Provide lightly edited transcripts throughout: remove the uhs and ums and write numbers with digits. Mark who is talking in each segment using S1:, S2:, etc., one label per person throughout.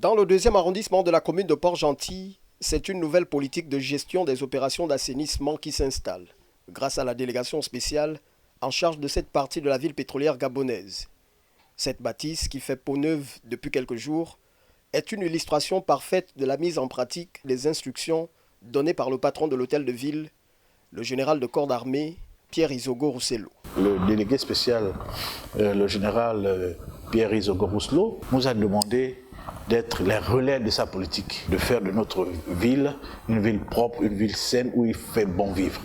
S1: Dans le deuxième arrondissement de la commune de Port-Gentil, c'est une nouvelle politique de gestion des opérations d'assainissement qui s'installe, grâce à la délégation spéciale en charge de cette partie de la ville pétrolière gabonaise. Cette bâtisse, qui fait peau neuve depuis quelques jours, est une illustration parfaite de la mise en pratique des instructions données par le patron de l'hôtel de ville, le général de corps d'armée, Pierre Izogo Rousselot.
S2: Le délégué spécial, le général Pierre Izogo Rousselot, nous a demandé d'être les relais de sa politique, de faire de notre ville une ville propre, une ville saine où il fait bon vivre.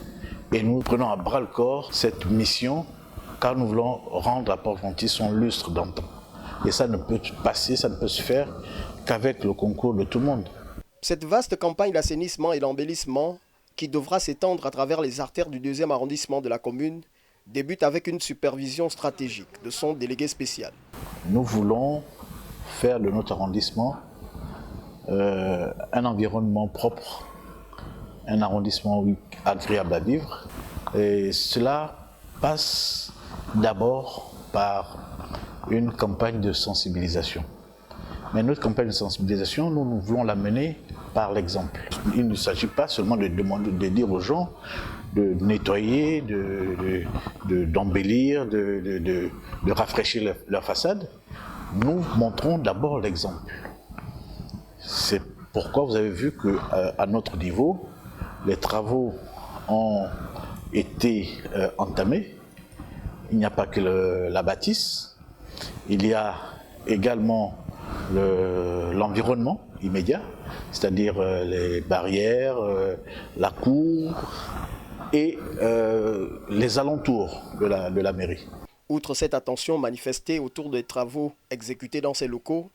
S2: Et nous prenons à bras le corps cette mission car nous voulons rendre à Port-Gentil son lustre d'antan. Et ça ne peut passer, ça ne peut se faire qu'avec le concours de tout le monde.
S1: Cette vaste campagne d'assainissement et d'embellissement, qui devra s'étendre à travers les artères du deuxième arrondissement de la commune, débute avec une supervision stratégique de son délégué spécial.
S2: Nous voulons faire de notre arrondissement un environnement propre, un arrondissement agréable à vivre. Et cela passe d'abord par une campagne de sensibilisation. Mais notre campagne de sensibilisation, nous voulons la mener par l'exemple. Il ne s'agit pas seulement de demander, de dire aux gens de nettoyer, d'embellir, de rafraîchir leur façade. Nous montrons d'abord l'exemple. C'est pourquoi vous avez vu qu'à notre niveau, les travaux ont été entamés. Il n'y a pas que la bâtisse, il y a également l'environnement immédiat, c'est-à-dire les barrières, la cour et les alentours de la mairie.
S1: Outre cette attention manifestée autour des travaux exécutés dans ces locaux,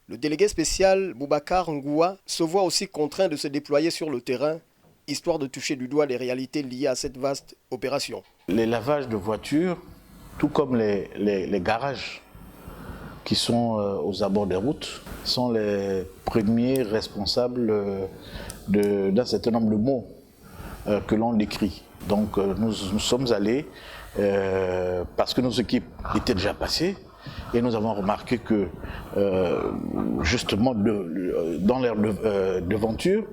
S1: le délégué spécial Boubacar Ngoua se voit aussi contraint de se déployer sur le terrain, histoire de toucher du doigt les réalités liées à cette vaste opération.
S2: Les lavages de voitures, tout comme les garages qui sont aux abords des routes, sont les premiers responsables d'un certain nombre de maux que l'on décrit. Donc nous sommes allés, parce que nos équipes étaient déjà passées, et nous avons remarqué que justement dans leur devanture,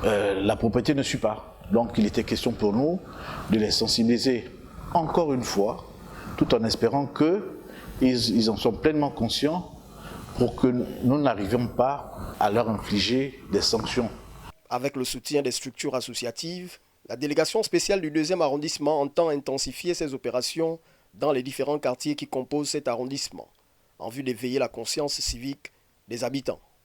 S2: la propriété ne suit pas. Donc il était question pour nous de les sensibiliser encore une fois, tout en espérant qu'ils en sont pleinement conscients pour que nous n'arrivions pas à leur infliger des sanctions.
S1: Avec le soutien des structures associatives, la délégation spéciale du deuxième arrondissement entend intensifier ses opérations dans les différents quartiers qui composent cet arrondissement, en vue d'éveiller la conscience civique des habitants.